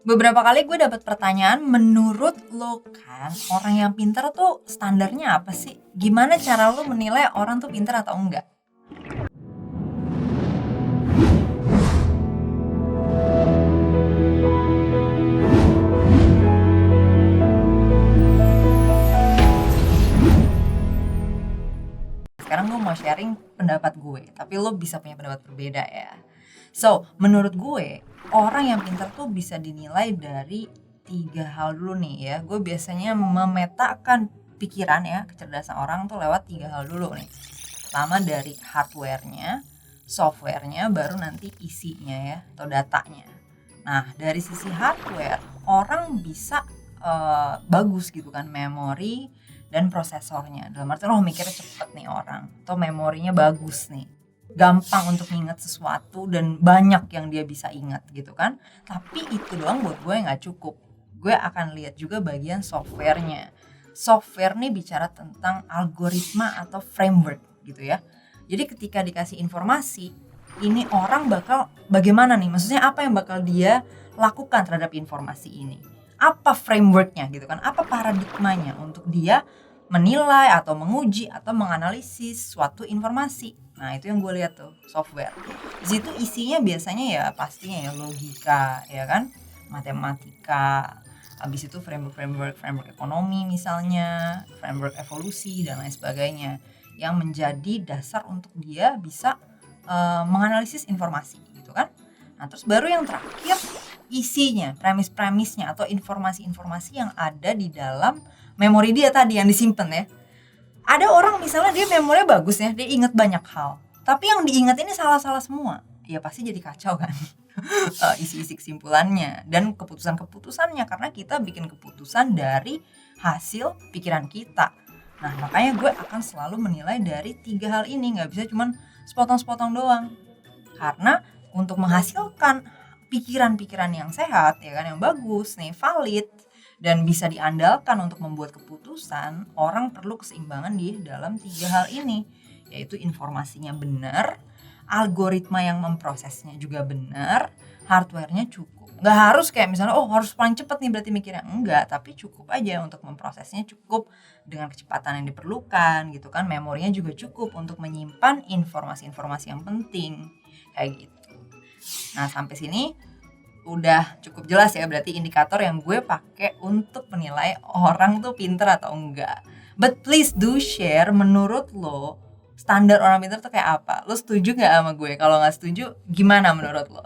Beberapa kali gue dapet pertanyaan, menurut lo kan orang yang pintar tuh standarnya apa sih? Gimana cara lo menilai orang tuh pintar atau enggak? Sekarang gue mau sharing pendapat gue, tapi lo bisa punya pendapat berbeda ya. So, menurut gue, orang yang pintar tuh bisa dinilai dari 3 hal dulu nih ya. Gue biasanya memetakan pikiran ya, kecerdasan orang tuh lewat 3 hal dulu nih. Pertama dari hardware-nya, software-nya, baru nanti isinya ya, atau datanya. Nah, dari sisi hardware, orang bisa bagus gitu kan, memori dan prosesornya. Dalam arti lo mikirnya cepet nih orang, atau memorinya bagus nih, gampang untuk ingat sesuatu dan banyak yang dia bisa ingat gitu kan. Tapi itu doang buat gue nggak cukup. Gue akan lihat juga bagian softwarenya. Software nih bicara tentang algoritma atau framework gitu ya. Jadi ketika dikasih informasi, ini orang bakal bagaimana nih? Maksudnya apa yang bakal dia lakukan terhadap informasi ini? Apa frameworknya gitu kan? Apa paradigmanya untuk dia menilai atau menguji atau menganalisis suatu informasi? Nah, itu yang gue lihat tuh, software. Di situ isinya biasanya ya pastinya ya logika, ya kan? Matematika. Habis itu framework ekonomi misalnya, framework evolusi dan lain sebagainya yang menjadi dasar untuk dia bisa menganalisis informasi gitu kan. Nah, terus baru yang terakhir isinya, premis-premisnya atau informasi-informasi yang ada di dalam memori dia tadi yang disimpan ya. Ada orang misalnya dia memorinya bagus ya, dia ingat banyak hal. Tapi yang diingat ini salah-salah semua. Ya pasti jadi kacau kan. Isi-isi kesimpulannya dan keputusan-keputusannya, karena kita bikin keputusan dari hasil pikiran kita. Nah, makanya gue akan selalu menilai dari 3 hal ini, nggak bisa cuman sepotong-sepotong doang. Karena untuk menghasilkan pikiran-pikiran yang sehat, ya kan, yang bagus nih, valid, dan bisa diandalkan untuk membuat keputusan, orang perlu keseimbangan di dalam 3 hal ini, yaitu informasinya benar, algoritma yang memprosesnya juga benar, hardware-nya cukup. Nggak harus kayak misalnya, oh harus paling cepat nih berarti mikirnya. Enggak, tapi cukup aja untuk memprosesnya, cukup dengan kecepatan yang diperlukan gitu kan. Memorinya juga cukup untuk menyimpan informasi-informasi yang penting, kayak gitu. Nah, sampai sini udah cukup jelas ya, berarti indikator yang gue pakai untuk menilai orang tuh pinter atau enggak. But please do share, menurut lo standar orang pinter tuh kayak apa? Lo setuju gak sama gue? Kalau gak setuju, gimana menurut lo?